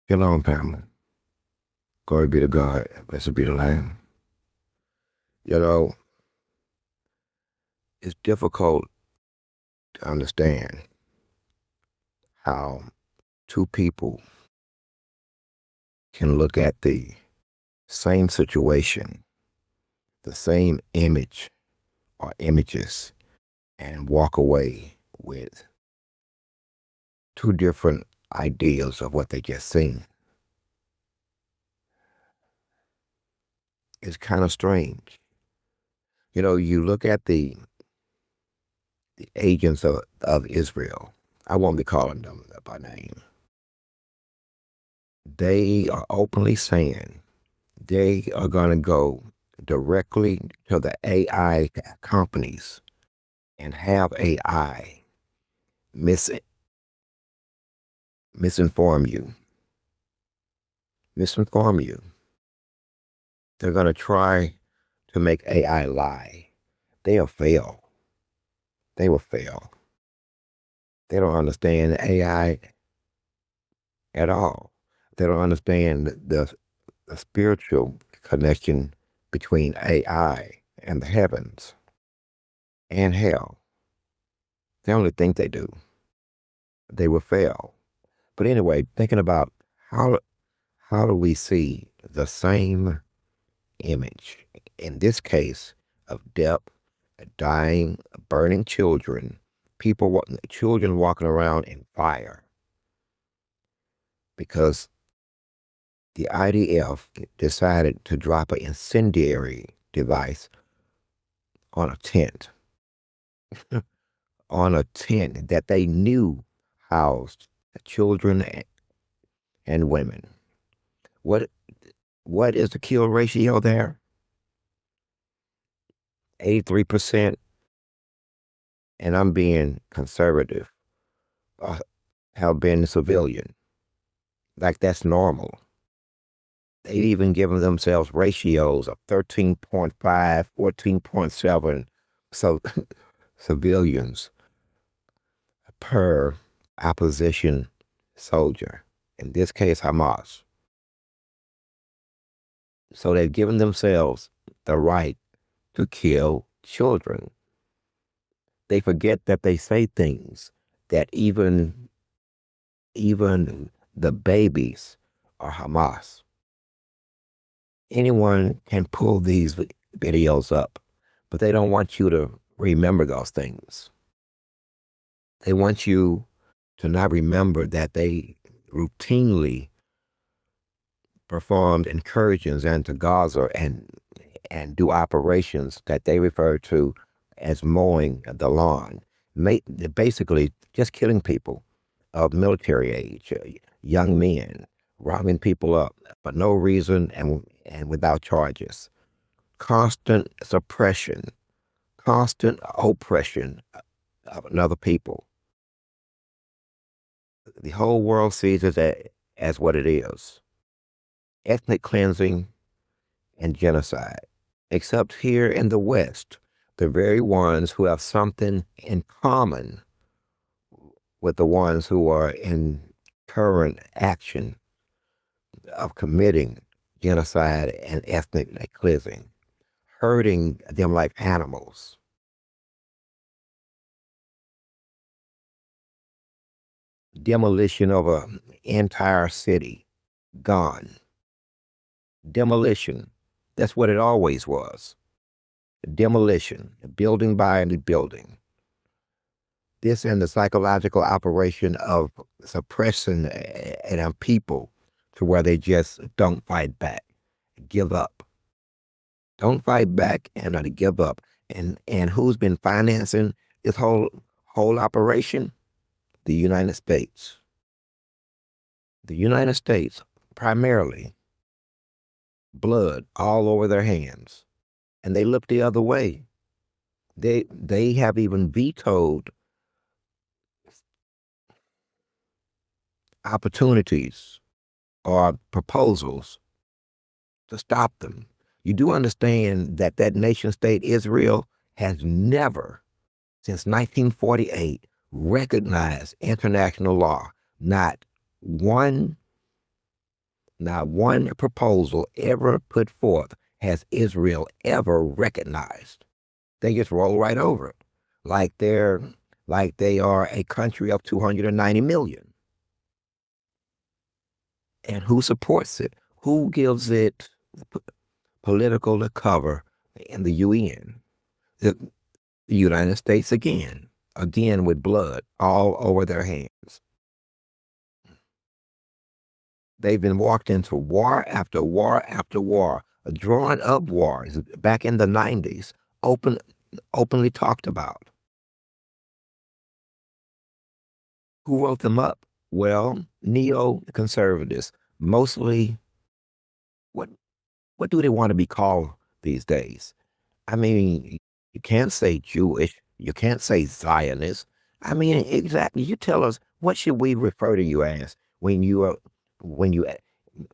Shalom, family. Glory be to God. Blessed be the Lamb. It's difficult to understand how two people can look at the same situation, the same image or images, and walk away with two different ideas of what they just seen. It's kind of strange. You look at the agents of Israel. I won't be calling them by name. They are openly saying they are going to go directly to the AI companies and have AI misinform you. They're going to try to make AI lie. They'll fail. They will fail. They don't understand AI at all. They don't understand the spiritual connection between AI and the heavens and hell. They only think they do. They will fail. But anyway, thinking about how do we see the same image, in this case, of death, dying, burning children, children walking around in fire, because the IDF decided to drop an incendiary device on a tent, that they knew housed children and women. What is the kill ratio there? 83%, and I'm being conservative, have been civilian. Like that's normal. They've even given themselves ratios of 13.5, 14.7 so civilians per opposition soldier, in this case Hamas. So they've given themselves the right to kill children. They forget that they say things that even the babies are Hamas. Anyone can pull these videos up, but they don't want you to remember those things. They want you to not remember that they routinely performed incursions into Gaza and do operations that they refer to as mowing the lawn. Basically just killing people of military age, young men, robbing people up for no reason and without charges. Constant suppression, constant oppression of another people. The whole world sees it as what it is: ethnic cleansing and genocide. Except here in the West, the very ones who have something in common with the ones who are in current action of committing genocide and ethnic cleansing, hurting them like animals. Demolition of an entire city, gone. Demolition, that's what it always was. Demolition, building by building. This and the psychological operation of suppressing a people to where they just don't fight back, give up. Don't fight back and give up. And who's been financing this whole operation? The United States. The United States, primarily. Blood all over their hands. And they look the other way. They have even vetoed opportunities or proposals to stop them. You do understand that nation state Israel has never, since 1948, recognized international law. Not one Not one proposal ever put forth has Israel ever recognized. They just roll right over it, like they are a country of 290 million. And who supports it? Who gives it political cover in the UN? The United States again with blood all over their hands. They've been walked into war after war after war, drawn up wars back in the 90s, openly talked about. Who wrote them up? Well, neoconservatives, mostly. What what do they want to be called these days? I mean, you can't say Jewish, you can't say Zionist. I mean, exactly. You tell us, what should we refer to you as when you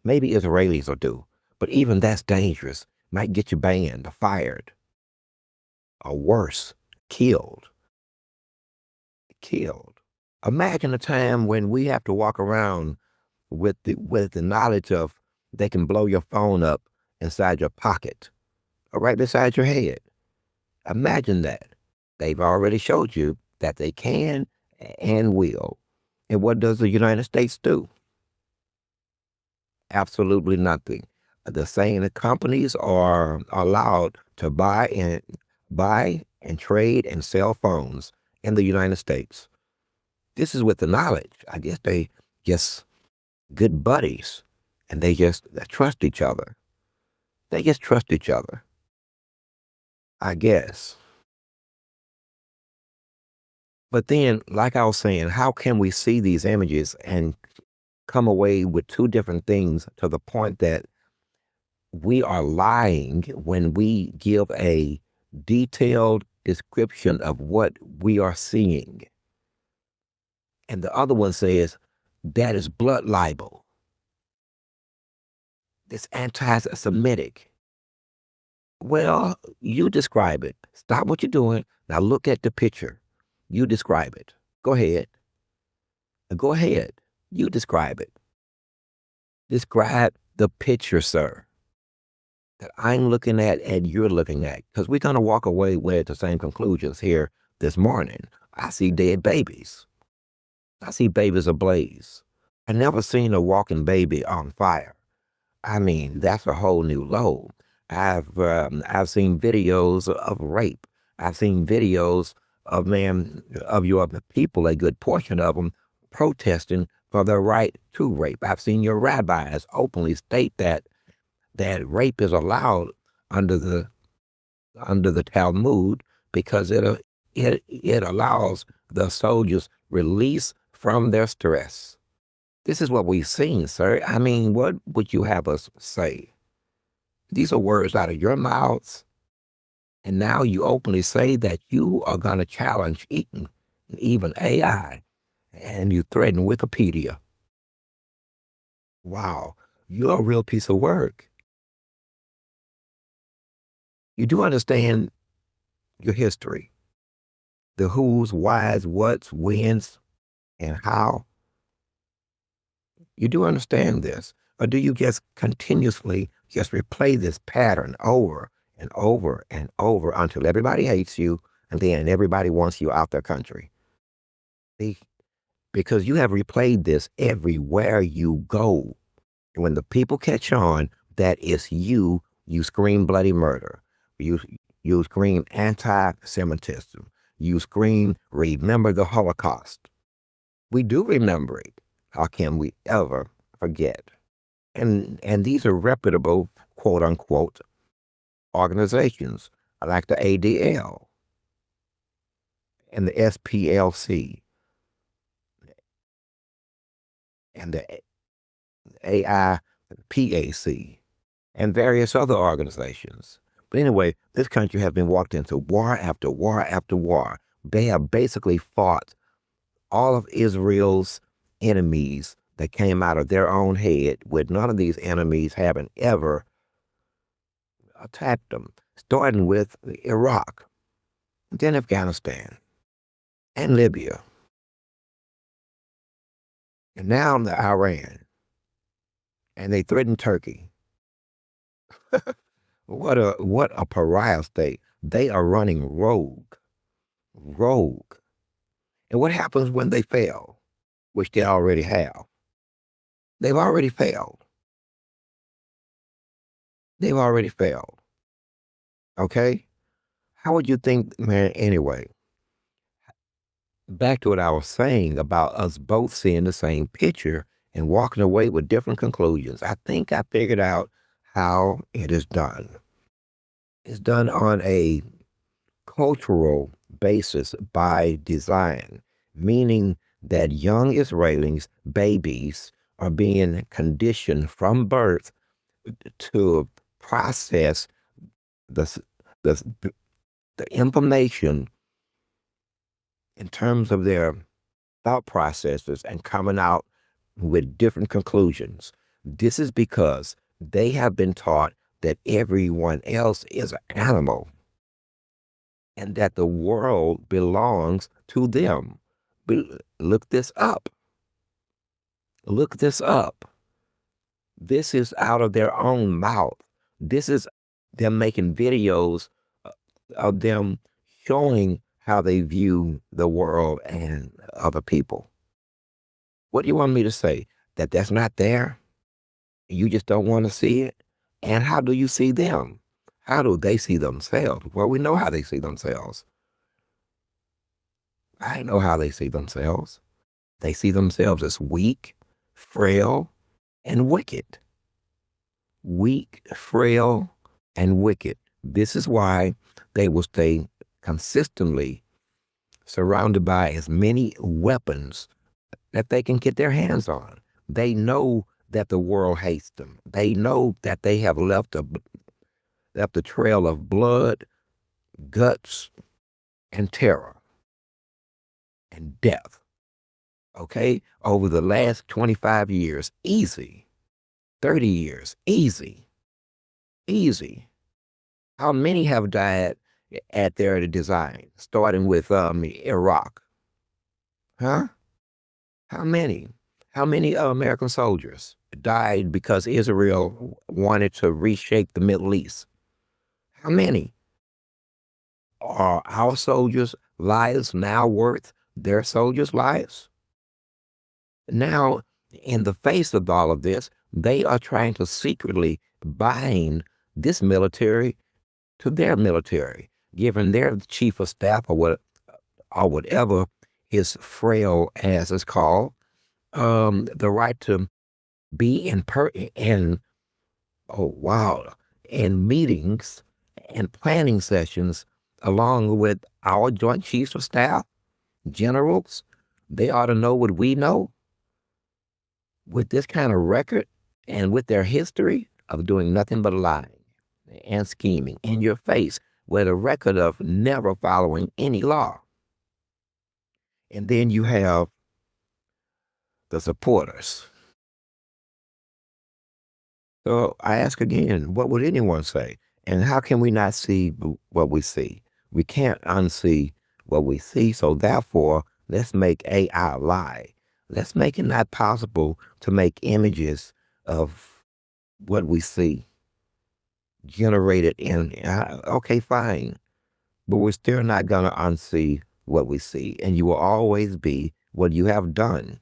maybe Israelis will do, but even that's dangerous. Might get you banned or fired or worse, killed. Killed. Imagine a time when we have to walk around with the knowledge of they can blow your phone up inside your pocket or right beside your head. Imagine that. They've already showed you that they can and will. And what does the United States do? Absolutely nothing. The same companies are allowed to buy and trade and sell phones in the United States. This is with the knowledge. I guess they just good buddies and they trust each other. They just trust each other, I guess. But then, like I was saying, how can we see these images and come away with two different things to the point that we are lying when we give a detailed description of what we are seeing? And the other one says that is blood libel. It's anti-Semitic. Well, you describe it. Stop what you're doing. Now look at the picture. You describe it. Go ahead. Go ahead. You describe it. Describe the picture, sir, that I'm looking at and you're looking at. Because we're going to walk away with the same conclusions here this morning. I see dead babies. I see babies ablaze. I never seen a walking baby on fire. I mean, that's a whole new low. I've seen videos of rape. I've seen videos of your people, a good portion of them, protesting for their right to rape. I've seen your rabbis openly state that rape is allowed under the Talmud because it allows the soldiers release from their stress. This is what we've seen, sir. I mean, what would you have us say? These are words out of your mouths. And now you openly say that you are going to challenge even AI, and you threaten Wikipedia. Wow, you're a real piece of work. You do understand your history, the who's, whys, what's, whens, and how. You do understand this. Or do you just continuously just replay this pattern over and over and over until everybody hates you and then everybody wants you out their country? See, because you have replayed this everywhere you go. And when the people catch on that it's you scream bloody murder. You, you scream anti-Semitism. You scream, remember the Holocaust. We do remember it. How can we ever forget? And these are reputable, quote unquote, organizations like the ADL and the SPLC and the AIPAC and various other organizations. But anyway, this country has been walked into war after war after war. They have basically fought all of Israel's enemies that came out of their own head, with none of these enemies having ever attacked them, starting with Iraq, then Afghanistan, and Libya, and now the Iran. and they threatened Turkey. What a pariah state. They are running rogue, rogue. And what happens when they fail, which they already have? They've already failed. They've already failed. Okay? How would you think, man, anyway? Back to what I was saying about us both seeing the same picture and walking away with different conclusions. I think I figured out how it is done. It's done on a cultural basis by design, meaning that young Israelis, babies, are being conditioned from birth to process the, the, the information in terms of their thought processes and coming out with different conclusions. This is because they have been taught that everyone else is an animal and that the world belongs to them. Look this up. Look this up. This is out of their own mouth. This is them making videos of them showing how they view the world and other people. What do you want me to say? That that's not there? You just don't want to see it? And how do you see them? How do they see themselves? Well, we know how they see themselves. I know how they see themselves. They see themselves as weak, frail, and wicked. Weak, frail, and wicked. This is why they will stay consistently surrounded by as many weapons that they can get their hands on. They know that the world hates them. They know that they have left a trail of blood, guts, and terror and death. Okay? Over the last 25 years, easy. 30 years, easy. Easy. How many have died at their design, starting with Iraq? Huh? How many? How many American soldiers died because Israel wanted to reshape the Middle East? How many? Are our soldiers' lives now worth their soldiers' lives? Now, in the face of all of this, they are trying to secretly bind this military to their military, giving their chief of staff or whatever his frail ass is called, the right to be in oh wow in meetings and planning sessions along with our joint chiefs of staff, generals. They ought to know what we know with this kind of record and with their history of doing nothing but lying and scheming in your face with a record of never following any law. And then you have the supporters. So I ask again, what would anyone say? And how can we not see what we see? We can't unsee what we see. So therefore, let's make AI lie. Let's make it not possible to make images of what we see generated in, okay, fine. But we're still not going to unsee what we see. And you will always be what you have done.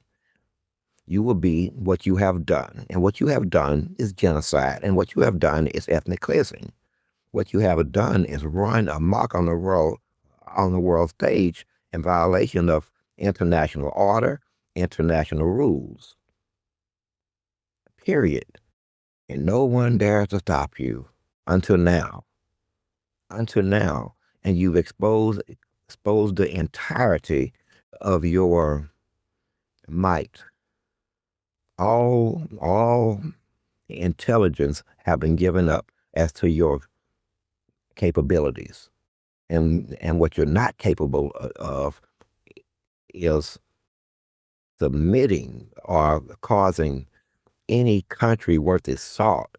You will be what you have done. And what you have done is genocide. And what you have done is ethnic cleansing. What you have done is run amok on the world stage in violation of international order, international rules. Period. And no one dares to stop you until now. Until now. And you've exposed the entirety of your might. All intelligence have been given up as to your capabilities. And what you're not capable of is submitting or causing any country worth its salt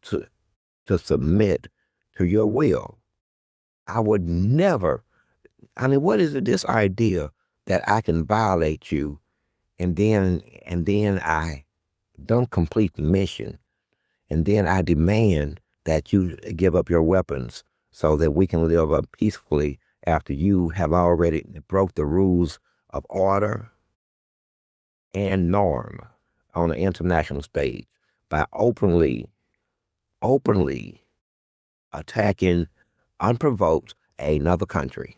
to submit to your will. I would never, I mean, what is it, this idea that I can violate you and then I Don't complete the mission. And then I demand that you give up your weapons so that we can live up peacefully after you have already broke the rules of order and norm on the international stage by openly attacking unprovoked another country.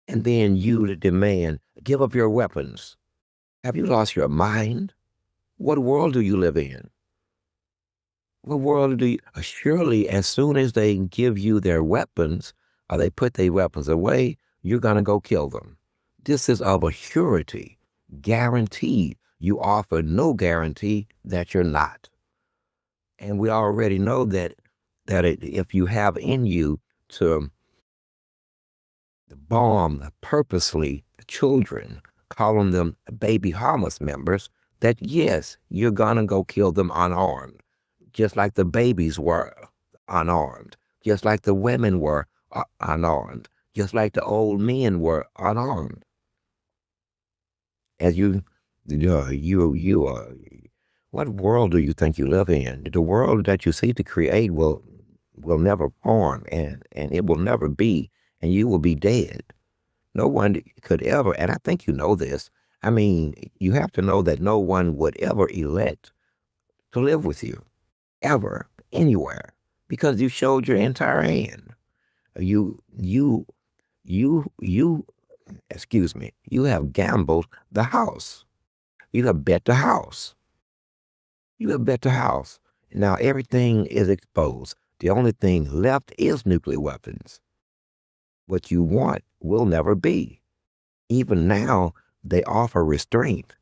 And then you demand, give up your weapons. Have you lost your mind? What world do you live in? What world do you? Surely, as soon as they give you their weapons or they put their weapons away, you're going to go kill them. This is of a surety, guaranteed. You offer no guarantee that you're not. And we already know that if you have in you to bomb purposely children, calling them baby Hamas members, that yes, you're gonna go kill them unarmed, just like the babies were unarmed, just like the women were unarmed, just like the old men were unarmed. As what world do you think you live in? The world that you seek to create will never form, and it will never be, and you will be dead. No one could ever, and I think you know this. I mean, you have to know that no one would ever elect to live with you, ever, anywhere, because you showed your entire hand. You, you, you, excuse me, you have gambled the house. You have bet the house. You have bet the house. Now everything is exposed. The only thing left is nuclear weapons. What you want will never be. Even now, they offer restraint.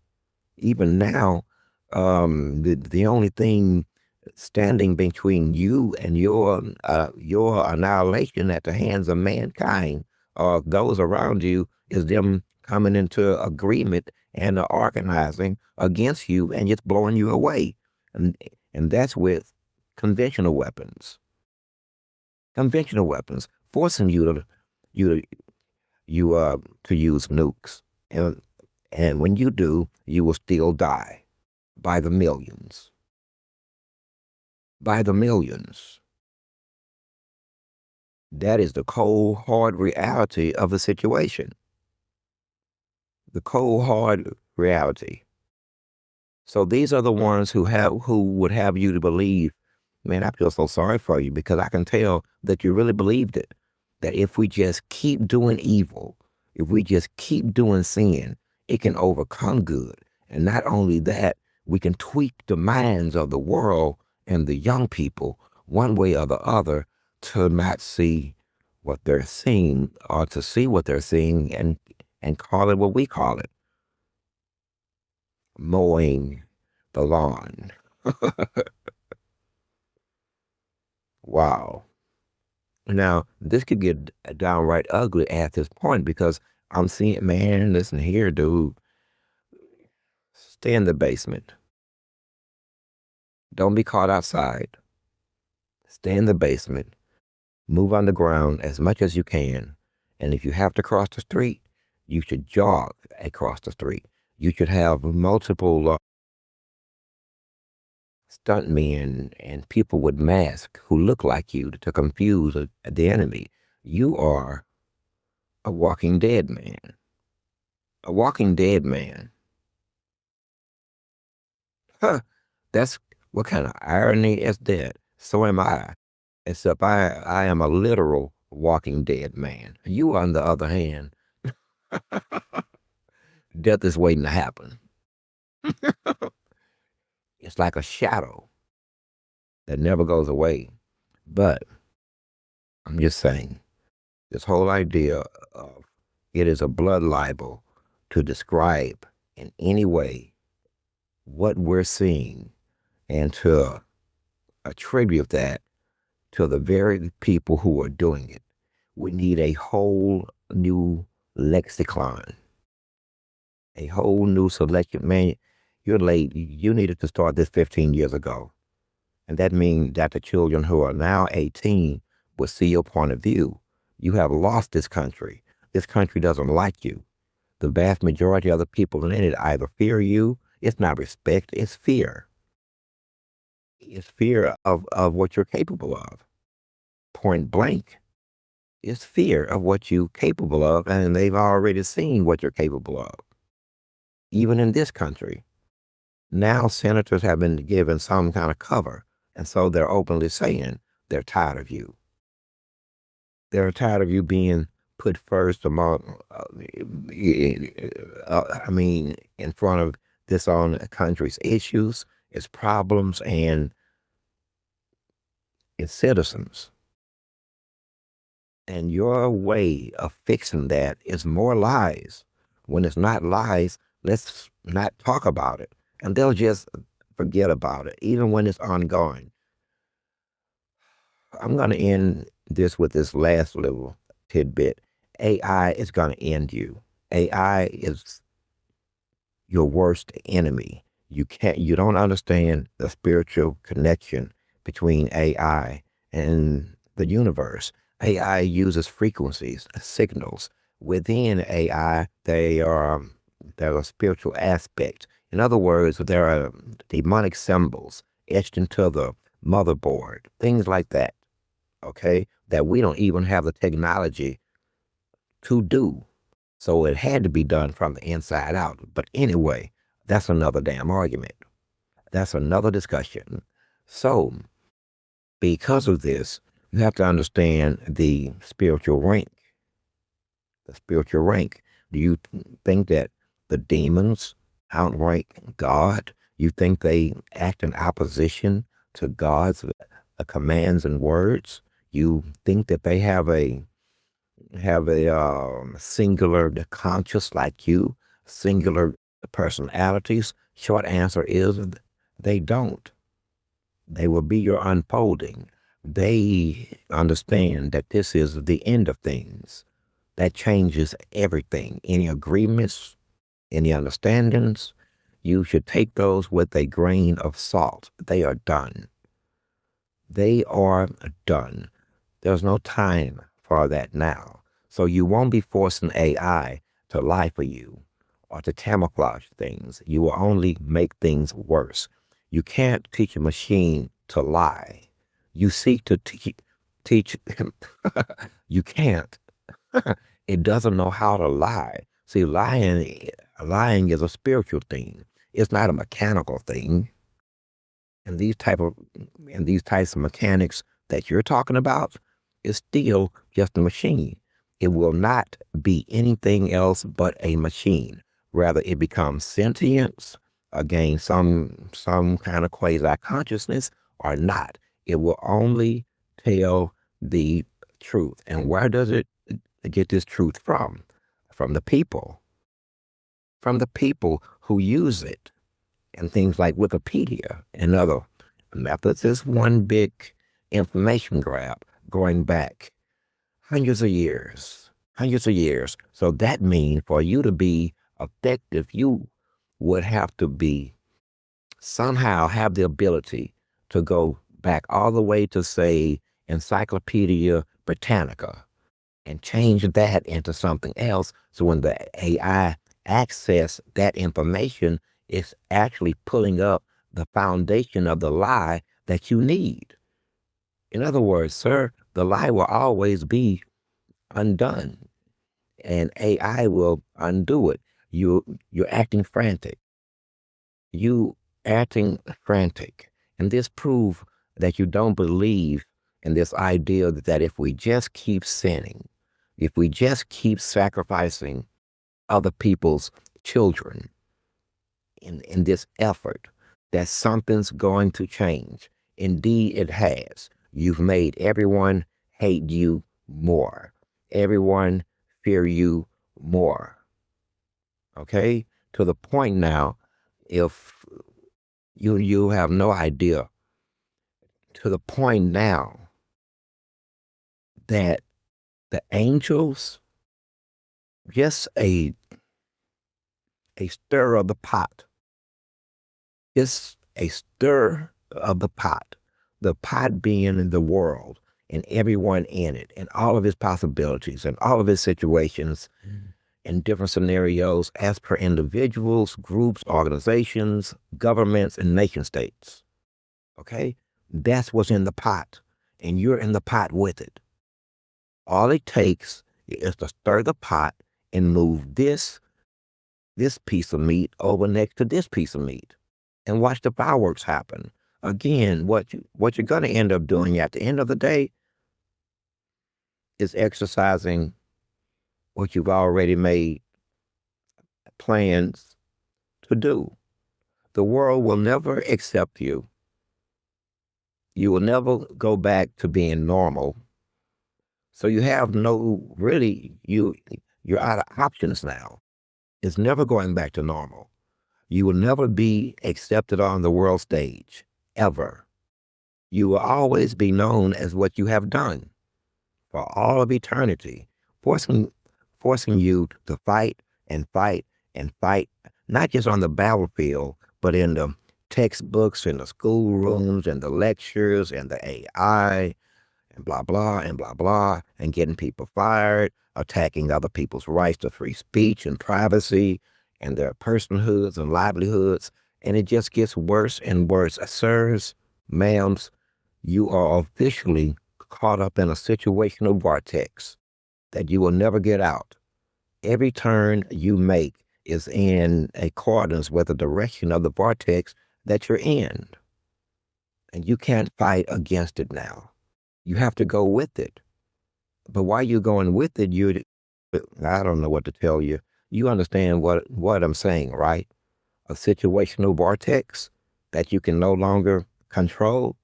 Even now, the only thing standing between you and your annihilation at the hands of mankind or those around you is them coming into agreement and organizing against you and just blowing you away. And, and that's with conventional weapons. Conventional weapons, forcing you to use nukes. And when you do, you will still die by the millions. By the millions. That is the cold, hard reality of the situation. The cold, hard reality. So these are the ones who would have you to believe, man, I feel so sorry for you because I can tell that you really believed it. That if we just keep doing evil, if we just keep doing sin, it can overcome good. And not only that, we can tweak the minds of the world and the young people one way or the other to not see what they're seeing or to see what they're seeing and call it what we call it. Mowing the lawn. Wow. Now, this could get downright ugly at this point because I'm seeing, man, listen here, dude. Stay in the basement. Don't be caught outside. Stay in the basement. Move underground as much as you can. And if you have to cross the street, you should jog across the street. You should have multiple stuntmen and people with masks who look like you to confuse the enemy. You are a walking dead man. A walking dead man. Huh. That's what kind of irony is that? So am I. Except I am a literal walking dead man. You, on the other hand, death is waiting to happen. It's like a shadow that never goes away. But I'm just saying, this whole idea of it is a blood libel to describe in any way what we're seeing and to attribute that to the very people who are doing it. We need a whole new lexicon, a whole new selection. Man, you're late. You needed to start this 15 years ago. And that means that the children who are now 18 will see your point of view. You have lost this country. This country doesn't like you. The vast majority of the people in it either fear you It's not respect, it's fear. It's fear of what you're capable of. Point blank. It's fear of what you're capable of, and they've already seen what you're capable of. Even in this country. Now senators have been given some kind of cover, and so they're openly saying they're tired of you. They're tired of you being put first among, in front of this own country's issues, its problems, and its citizens. And your way of fixing that is more lies. When it's not lies, let's not talk about it. And they'll just forget about it, even when it's ongoing. I'm going to end this with this last little tidbit. AI is going to end you. AI is your worst enemy. You don't understand the spiritual connection between AI and the universe. AI uses frequencies, signals. Within AI, there are spiritual aspects. In other words, there are demonic symbols etched into the motherboard, things like that, okay, that we don't even have the technology to do. So it had to be done from the inside out. But anyway, that's another damn argument. That's another discussion. So because of this, you have to understand the spiritual rank. The spiritual rank. Do you think that the demons outrank God? You think they act in opposition to God's commands and words? You think that they have a singular conscious like you, singular personalities? Short answer is they don't. They will be your unfolding. They understand that this is the end of things. That changes everything. Any agreements, any understandings, you should take those with a grain of salt. They are done. They are done. There's no time for that now. So you won't be forcing AI to lie for you or to camouflage things. You will only make things worse. You can't teach a machine to lie. You seek to teach, you can't. It doesn't know how to lie. See, lying is a spiritual thing. It's not a mechanical thing. And these types of mechanics that you're talking about is still just a machine. It will not be anything else but a machine. Rather, it becomes sentience, again, some kind of quasi consciousness, or not. It will only tell the truth. And where does it get this truth from? From the people. From the people who use it. And things like Wikipedia and other methods is one big information grab going back hundreds of years. So that means for you to be effective, you would have to be somehow have the ability to go back all the way to, say, Encyclopedia Britannica and change that into something else. So when the AI access that information, it's actually pulling up the foundation of the lie that you need. In other words, sir, the lie will always be undone, and AI will undo it. You're acting frantic. You acting frantic. And this proves that you don't believe in this idea that if we just keep sinning, if we just keep sacrificing other people's children in this effort, that something's going to change. Indeed, it has. You've made everyone hate you more. Everyone fear you more. Okay? To the point now, if you have no idea, to the point now that the angels, just a stir of the pot, just a stir of the pot being in the world and everyone in it and all of its possibilities and all of its situations in different scenarios as per individuals, groups, organizations, governments, and nation states. Okay? That's what's in the pot, and you're in the pot with it. All it takes is to stir the pot and move this piece of meat over next to this piece of meat, and watch the fireworks happen. Again, what you're going to end up doing at the end of the day is exercising what you've already made plans to do. The world will never accept you. You will never go back to being normal. So you have you're out of options now. It's never going back to normal. You will never be accepted on the world stage, ever. You will always be known as what you have done for all of eternity, forcing you to fight and fight and fight, not just on the battlefield, but in the textbooks, in the schoolrooms, and the lectures, and the AI, and blah, blah, and getting people fired, attacking other people's rights to free speech and privacy, and their personhoods and livelihoods. And it just gets worse and worse. Sirs, ma'ams, you are officially caught up in a situational vortex that you will never get out. Every turn you make is in accordance with the direction of the vortex that you're in. And you can't fight against it now. You have to go with it. But while you're going with it, I don't know what to tell you. You understand what I'm saying, right? A situational vortex that you can no longer control.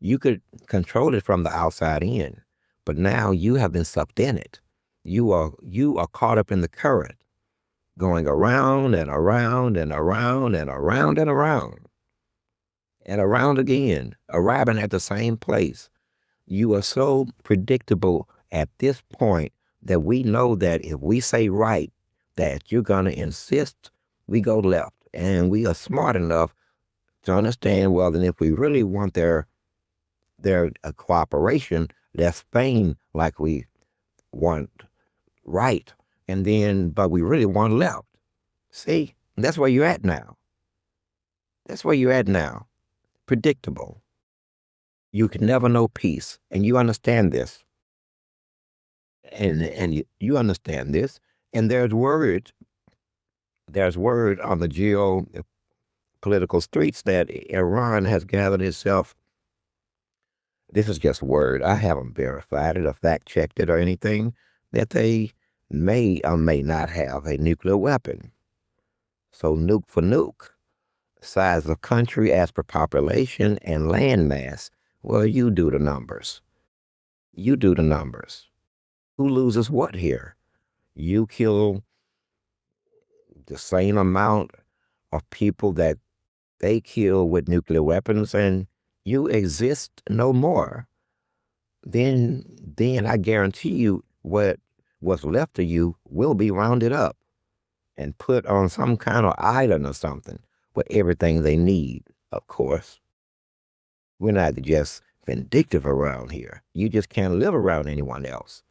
You could control it from the outside in, but now you have been sucked in it. You are caught up in the current, going around and around and around and around and around and around again, arriving at the same place. You are so predictable at this point that we know that if we say right, that you're going to insist we go left. And we are smart enough to understand, well, then if we really want their cooperation, let's feign like we want right. But we really want left. See, that's where you're at now. That's where you're at now. Predictable. You can never know peace. And you understand this. And you understand this. And there's word on the geopolitical streets that Iran has gathered itself. This is just word. I haven't verified it or fact checked it or anything, that they may or may not have a nuclear weapon. So nuke for nuke, size of country as per population and land mass. Well, you do the numbers. You do the numbers. Who loses what here? You kill the same amount of people that they kill with nuclear weapons, and you exist no more. Then I guarantee you what's left of you will be rounded up and put on some kind of island or something with everything they need, of course. We're not just vindictive around here. You just can't live around anyone else.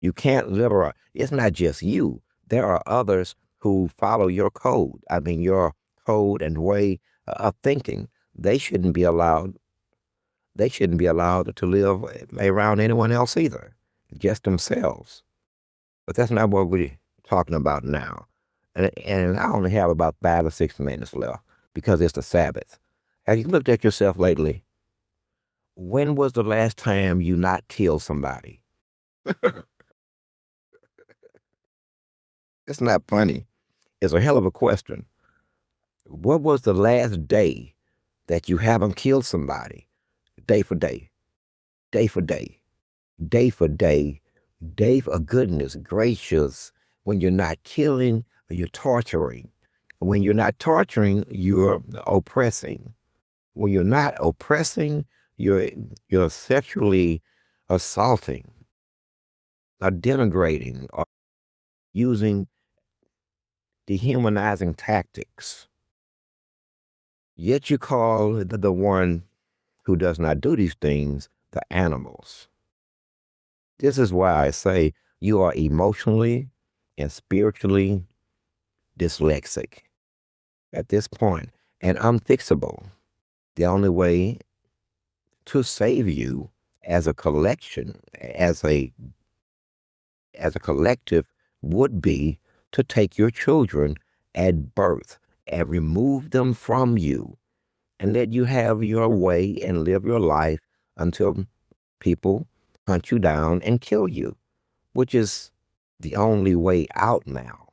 You can't live around. It's not just you. There are others who follow your code. I mean, your code and way of thinking. They shouldn't be allowed to live around anyone else either, just themselves. But that's not what we're talking about now. And I only have about 5 or 6 minutes left because it's the Sabbath. Have you looked at yourself lately? When was the last time you not killed somebody? It's not funny. It's a hell of a question. What was the last day that you haven't killed somebody? Day for day, day for day, day for day, day for goodness gracious. When you're not killing, you're torturing. When you're not torturing, you're oppressing. When you're not oppressing, you're sexually assaulting or denigrating or using dehumanizing tactics. Yet you call the one who does not do these things the animals. This is why I say you are emotionally and spiritually dyslexic at this point and unfixable. The only way to save you as a collection, as a collective would be to take your children at birth and remove them from you and let you have your way and live your life until people hunt you down and kill you, which is the only way out now.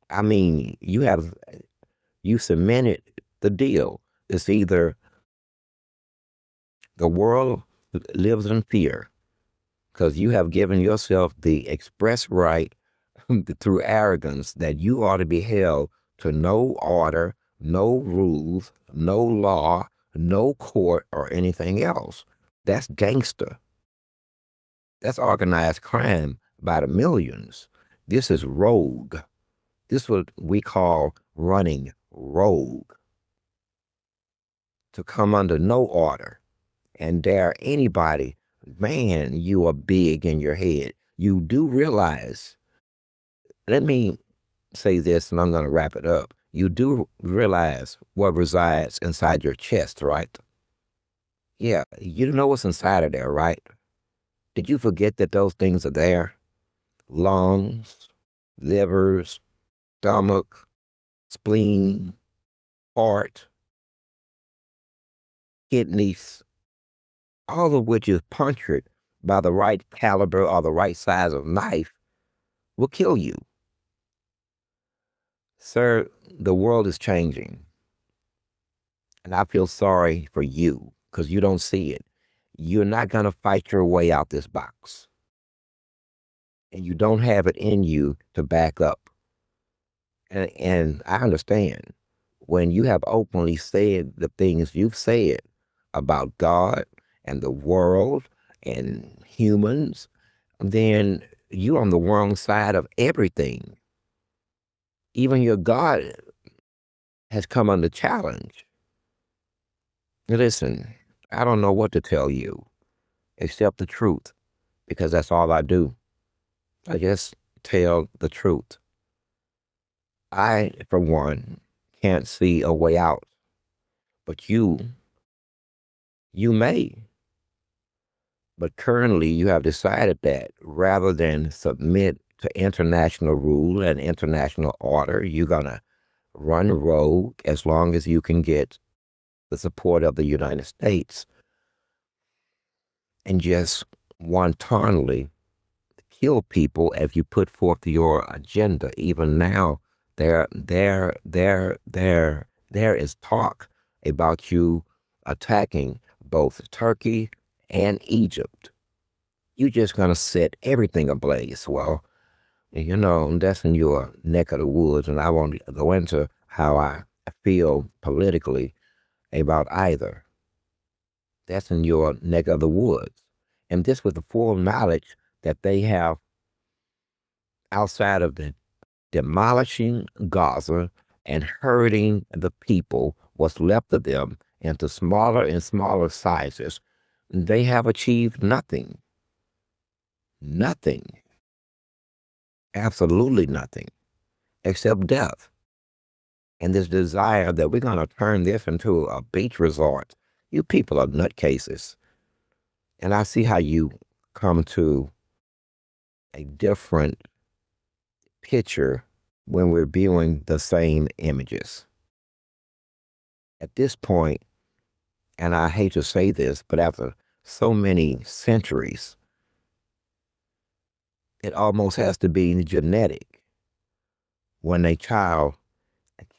I mean, you cemented the deal. It's either the world lives in fear because you have given yourself the express right through arrogance that you ought to be held to no order, no rules, no law, no court, or anything else. That's gangster. That's organized crime by the millions. This is rogue. This is what we call running rogue. To come under no order and dare anybody, man, you are big in your head. You do realize, let me say this and I'm going to wrap it up. You do realize what resides inside your chest, right? Yeah, you know what's inside of there, right? Did you forget that those things are there? Lungs, livers, stomach, spleen, heart, kidneys, all of which is punctured by the right caliber or the right size of knife will kill you. Sir, the world is changing. And I feel sorry for you because you don't see it. You're not going to fight your way out this box. And you don't have it in you to back up. And I understand when you have openly said the things you've said about God and the world and humans, then you're on the wrong side of everything. Even your God has come under challenge. Listen, I don't know what to tell you except the truth, because that's all I do. I just tell the truth. I, for one, can't see a way out, but you may. But currently you have decided that rather than submit to international rule and international order, you're going to run rogue as long as you can get the support of the United States and just wantonly kill people as you put forth your agenda. Even now, there is talk about you attacking both Turkey and Egypt. You're just gonna set everything ablaze. Well, you know, that's in your neck of the woods, and I won't go into how I feel politically about either. That's in your neck of the woods. And this with the full knowledge that they have outside of the demolishing Gaza and hurting the people, what's left of them, into smaller and smaller sizes, they have achieved nothing. Nothing. Absolutely nothing. Except death. And this desire that we're going to turn this into a beach resort. You people are nutcases. And I see how you come to a different picture when we're viewing the same images. At this point, and I hate to say this, but after so many centuries, it almost has to be genetic when a child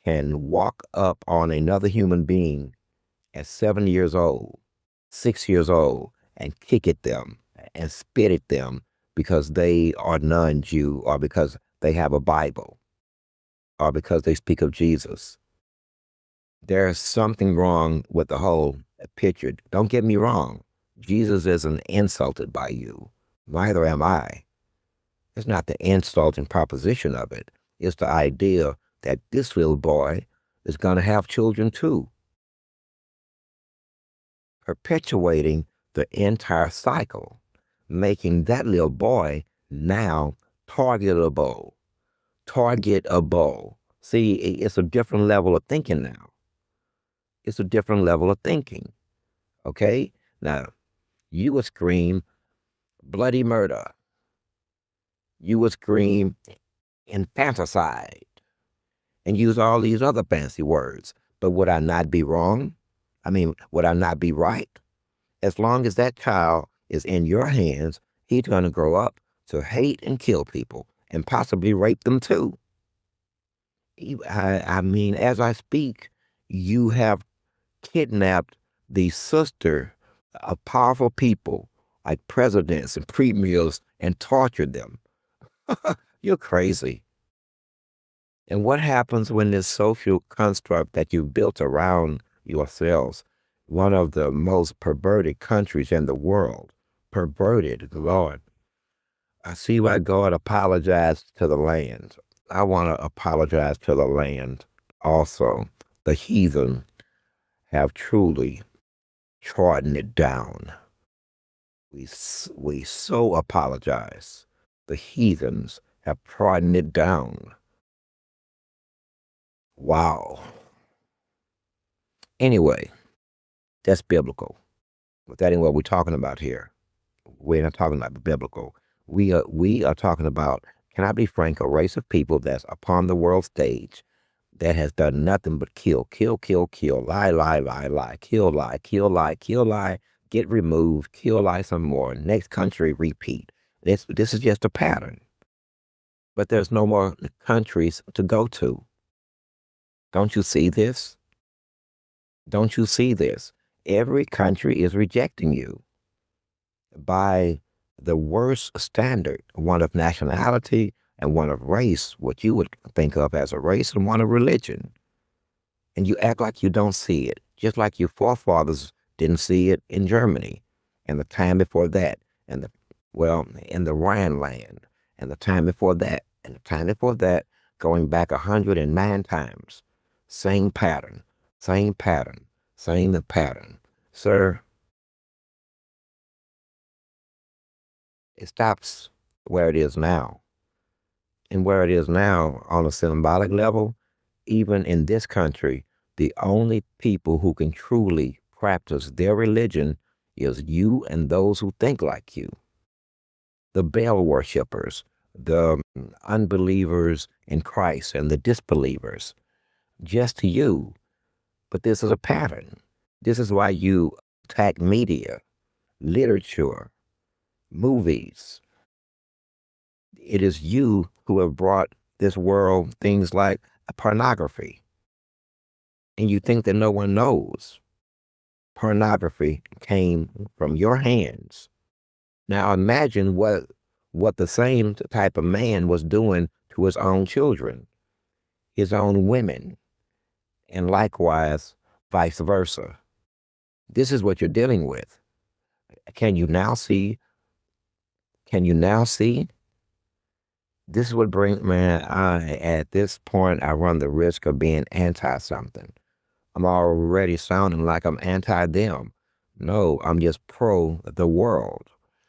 can walk up on another human being at 7 years old, 6 years old, and kick at them and spit at them because they are non-Jew or because they have a Bible or because they speak of Jesus. There's something wrong with the whole picture. Don't get me wrong. Jesus isn't insulted by you. Neither am I. It's not the insulting proposition of it. It's the idea that this little boy is going to have children too, perpetuating the entire cycle, making that little boy now targetable. Targetable. See, it's a different level of thinking now. It's a different level of thinking. Okay? Now, you would scream bloody murder. You would scream infanticide and use all these other fancy words. But would I not be wrong? I mean, would I not be right? As long as that child is in your hands, he's going to grow up to hate and kill people and possibly rape them too. I mean, as I speak, you have kidnapped the sister of powerful people like presidents and premiers and tortured them. You're crazy. And what happens when this social construct that you've built around yourselves, one of the most perverted countries in the world, perverted, Lord. I see why God apologized to the land. I want to apologize to the land also. The heathen have truly trodden it down. We so apologize. The heathens have trodden it down. Wow. Anyway, that's biblical. But that ain't what we're talking about here. We're not talking about biblical. We are talking about, can I be frank, a race of people that's upon the world stage that has done nothing but kill, kill, kill, kill, lie, lie, lie, lie, kill, lie, kill, lie, kill, lie, get removed, kill, lie some more. Next country, repeat. This is just a pattern. But there's no more countries to go to. Don't you see this? Don't you see this? Every country is rejecting you by the worst standard, one of nationality and one of race, what you would think of as a race, and one of religion. And you act like you don't see it, just like your forefathers didn't see it in Germany and the time before that, and in the Rhineland, and the time before that, and the time before that, going back 109 times. Same pattern, same pattern, same pattern. Sir, it stops where it is now. And where it is now on a symbolic level, even in this country, the only people who can truly practice their religion is you and those who think like you. The Baal worshippers, the unbelievers in Christ, and the disbelievers. Just you. But this is a pattern. This is why you attack media, literature, movies. It is you who have brought this world things like pornography. And you think that no one knows. Pornography came from your hands. Now imagine what the same type of man was doing to his own children, his own women, and likewise vice versa. This is what you're dealing with. Can you now see? Can you now see? This is what brings, man, at this point, I run the risk of being anti something. I'm already sounding like I'm anti them. No, I'm just pro the world.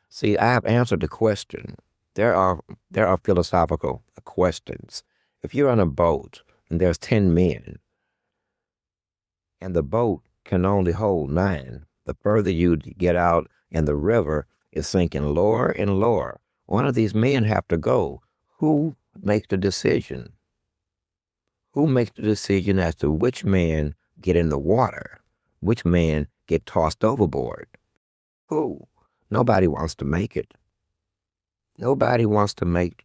See, I have answered the question. There are philosophical questions. If you're on a boat and there's 10 men and the boat can only hold 9, the further you get out and the river is sinking lower and lower, one of these men have to go. Who makes the decision? Who makes the decision as to which man get in the water, which man get tossed overboard? Who? Nobody wants to make it. Nobody wants to make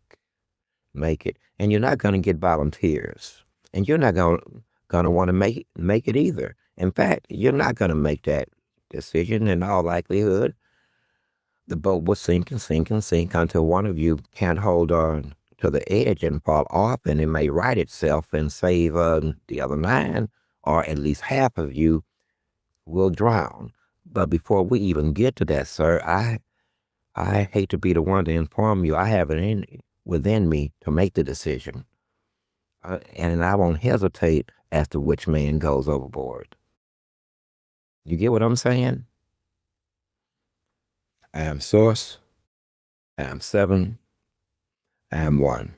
it, and you're not going to get volunteers, and you're not going to want to make it either. In fact, you're not going to make that decision. In all likelihood, the boat will sink and sink and sink until one of you can't hold on to the edge and fall off, and it may right itself and save the other 9, or at least half of you will drown. But before we even get to that, sir, I hate to be the one to inform you. I have it within me to make the decision, and I won't hesitate as to which man goes overboard. You get what I'm saying? I am Source. I am 7. I am one.